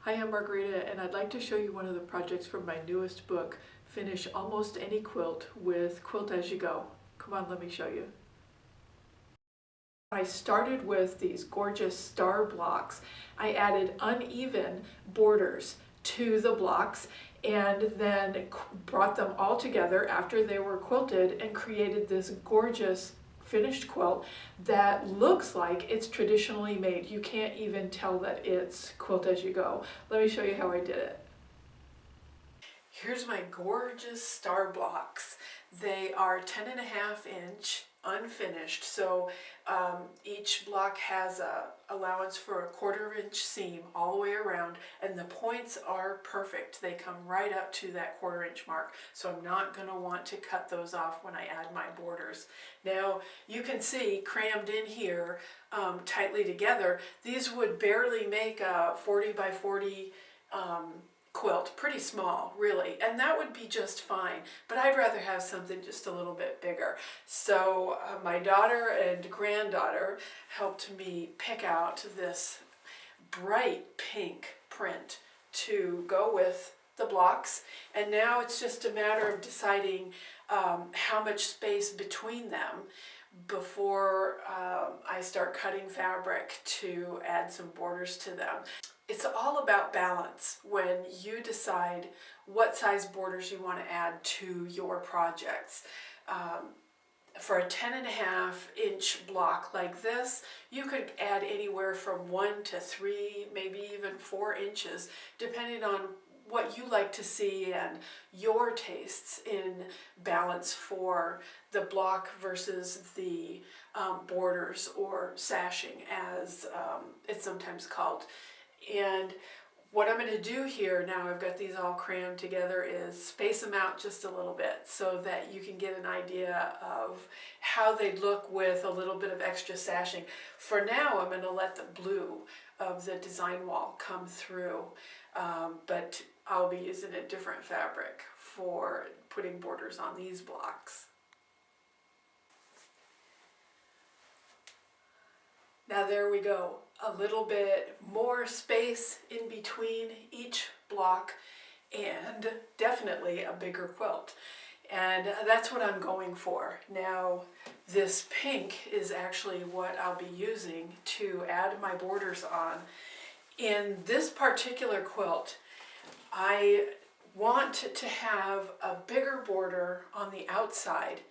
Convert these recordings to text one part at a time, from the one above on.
Hi, I'm Margarita, and I'd like to show you one of the projects from my newest book, Finish Almost Any Quilt with Quilt As You Go. Come on, let me show you. I started with these gorgeous star blocks. I added uneven borders to the blocks and then brought them all together after they were quilted and created this gorgeous finished quilt that looks like it's traditionally made. You can't even tell that it's Quilt As You Go. Let me show you how I did it. Here's my gorgeous star blocks. They are 10.5 inch unfinished, so each block has a allowance for a 1/4 inch seam all the way around, and the points are perfect. They come right up to that 1/4 inch mark, so I'm not going to want to cut those off when I add my borders. Now you can see crammed in here tightly together, these would barely make a 40 by 40 quilt, pretty small really, and that would be just fine, but I'd rather have something just a little bit bigger. So my daughter and granddaughter helped me pick out this bright pink print to go with the blocks, and now it's just a matter of deciding how much space between them before I start cutting fabric to add some borders to them. It's all about balance when you decide what size borders you want to add to your projects. For a 10.5 inch block like this, you could add anywhere from 1 to 3, maybe even 4 inches, depending on what you like to see and your tastes in balance for the block versus the borders, or sashing as it's sometimes called. And what I'm going to do here, now I've got these all crammed together, is space them out just a little bit so that you can get an idea of how they look with a little bit of extra sashing. For now, I'm going to let the blue of the design wall come through, but I'll be using a different fabric for putting borders on these blocks. Now there we go, a little bit more space in between each block and definitely a bigger quilt. And that's what I'm going for. Now this pink is actually what I'll be using to add my borders on. In this particular quilt, I want to have a bigger border on the outside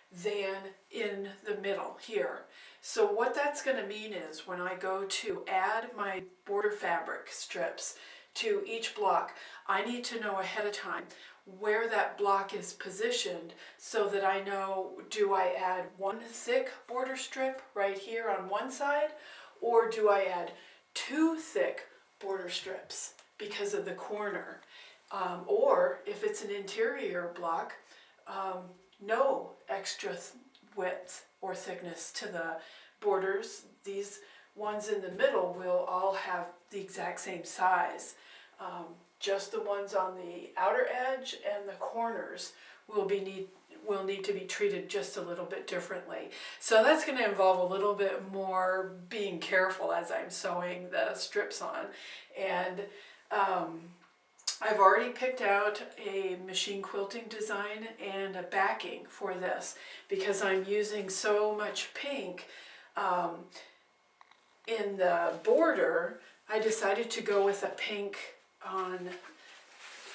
than in the middle here. So what that's going to mean is when I go to add my border fabric strips to each block, I need to know ahead of time where that block is positioned so that I know, do I add one thick border strip right here on one side, or do I add 2 thick border strips because of the corner? Or if it's an interior block, no extra width or thickness to the borders. These ones in the middle will all have the exact same size. Just the ones on the outer edge and the corners will need to be treated just a little bit differently. So that's going to involve a little bit more being careful as I'm sewing the strips on. And I've already picked out a machine quilting design and a backing for this because I'm using so much pink in the border. I decided to go with a pink on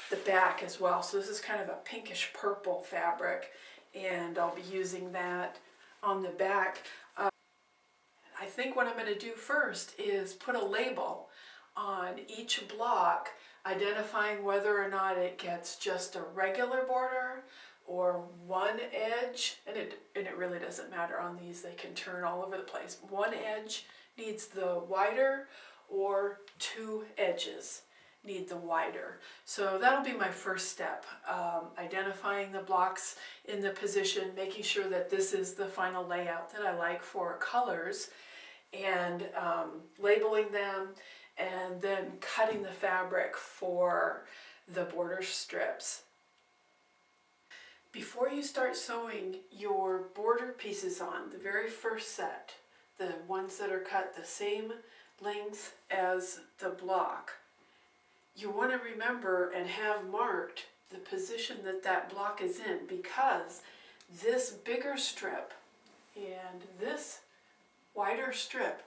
the back as well. So this is kind of a pinkish purple fabric, and I'll be using that on the back. I think what I'm going to do first is put a label on each block identifying whether or not it gets just a regular border or one edge, and it really doesn't matter on these, they can turn all over the place. One edge needs the wider, or 2 edges need the wider. So that'll be my first step, identifying the blocks in the position, making sure that this is the final layout that I like for colors, and labeling them, and then cutting the fabric for the border strips. Before you start sewing your border pieces on, the very first set, the ones that are cut the same length as the block, you want to remember and have marked the position that that block is in, because this bigger strip and this wider strip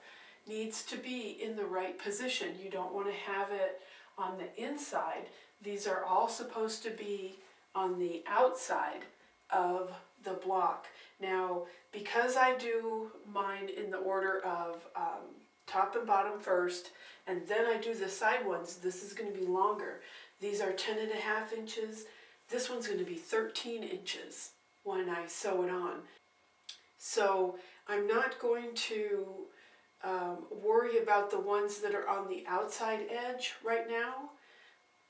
needs to be in the right position. You don't want to have it on the inside. These are all supposed to be on the outside of the block. Now, because I do mine in the order of top and bottom first, and then I do the side ones, this is going to be longer. These are 10.5 inches. This one's going to be 13 inches when I sew it on. So I'm not going to worry about the ones that are on the outside edge right now,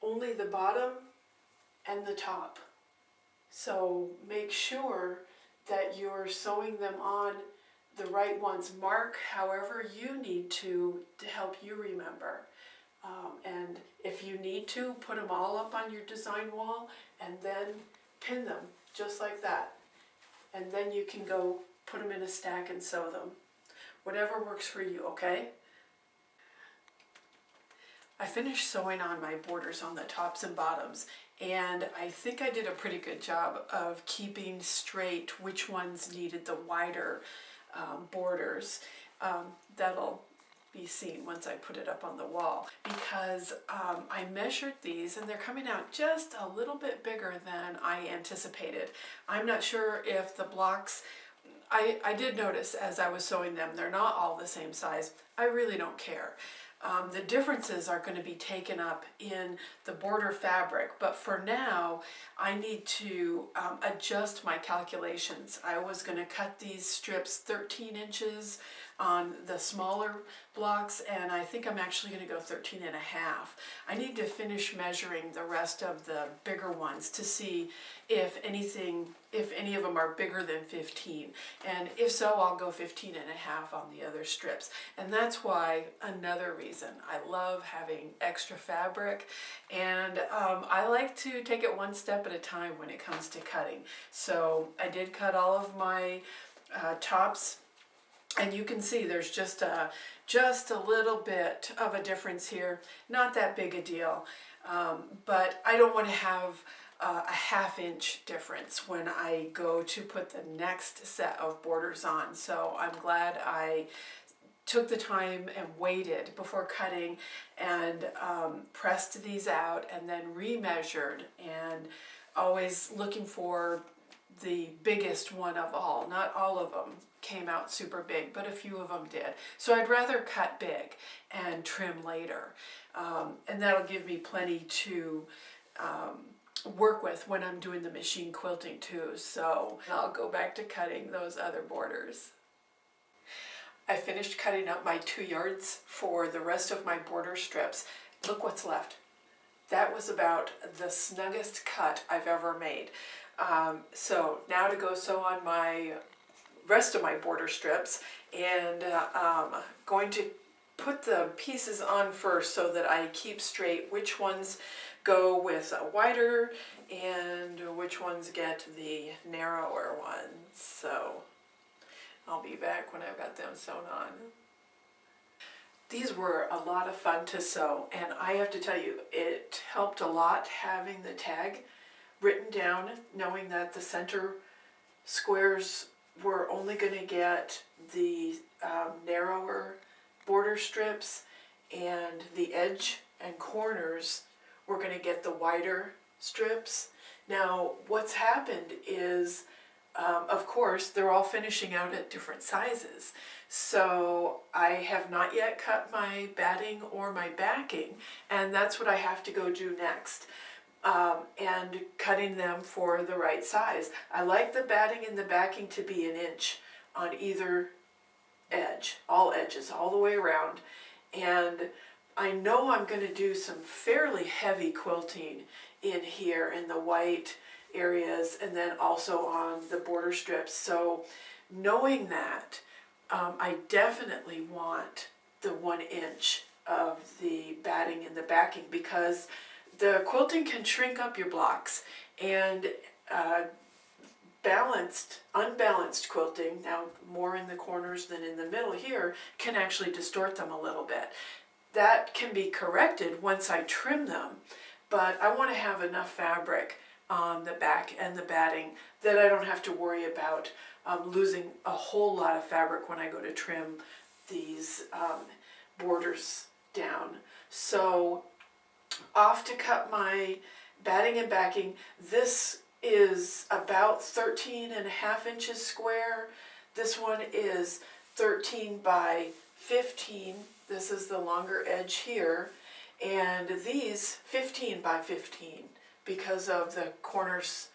only the bottom and the top. So make sure that you're sewing them on the right ones. Mark however you need to help you remember. And if you need to, put them all up on your design wall and then pin them just like that. And then you can go put them in a stack and sew them. Whatever works for you, okay? I finished sewing on my borders on the tops and bottoms, and I think I did a pretty good job of keeping straight which ones needed the wider borders. That'll be seen once I put it up on the wall, because I measured these and they're coming out just a little bit bigger than I anticipated. I'm not sure if the blocks, I did notice as I was sewing them, they're not all the same size. I really don't care. The differences are going to be taken up in the border fabric, but for now I need to adjust my calculations. I was going to cut these strips 13 inches on the smaller blocks, and I think I'm actually going to go 13 and a half. I need to finish measuring the rest of the bigger ones to see if any of them are bigger than 15, and if so, I'll go 15 and a half on the other strips. And that's why, another reason, I love having extra fabric, and I like to take it one step at a time when it comes to cutting. So I did cut all of my tops, and you can see there's just a little bit of a difference here. Not that big a deal, but I don't want to have a ½ inch difference when I go to put the next set of borders on. So I'm glad I took the time and waited before cutting, and pressed these out and then remeasured, and always looking for the biggest one of all. Not all of them came out super big, but a few of them did. So I'd rather cut big and trim later, and that'll give me plenty to work with when I'm doing the machine quilting too. So I'll go back to cutting those other borders. I finished cutting up my 2 yards for the rest of my border strips. Look what's left. That was about the snuggest cut I've ever made. So now to go sew on my rest of my border strips, and going to put the pieces on first so that I keep straight which ones go with a wider and which ones get the narrower ones. So I'll be back when I've got them sewn on. These were a lot of fun to sew, and I have to tell you, it helped a lot having the tag written down, knowing that the center squares were only going to get the narrower border strips, and the edge and corners we're going to get the wider strips. Now what's happened is, of course, they're all finishing out at different sizes. So I have not yet cut my batting or my backing, and that's what I have to go do next. And cutting them for the right size. I like the batting and the backing to be 1 inch on either edge, all edges, all the way around. And I know I'm going to do some fairly heavy quilting in here in the white areas, and then also on the border strips. So knowing that, I definitely want the 1 inch of the batting and the backing, because the quilting can shrink up your blocks, and unbalanced quilting, now more in the corners than in the middle here, can actually distort them a little bit. that can be corrected once I trim them, but I want to have enough fabric on the back and the batting that I don't have to worry about losing a whole lot of fabric when I go to trim these borders down. So off to cut my batting and backing. This is about 13.5 inches square. This one is 13 by 15. This is the longer edge here. And these 15 by 15 because of the corners,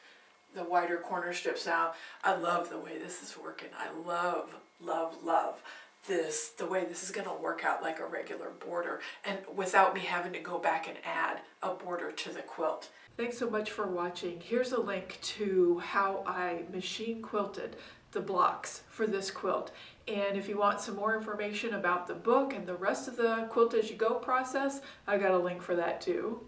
the wider corner strips. Now, I love the way this is working. I love, love, love this, the way this is going to work out like a regular border and without me having to go back and add a border to the quilt. Thanks so much for watching. Here's a link to how I machine quilted the blocks for this quilt. And if you want some more information about the book and the rest of the Quilt As You Go process, I got a link for that too.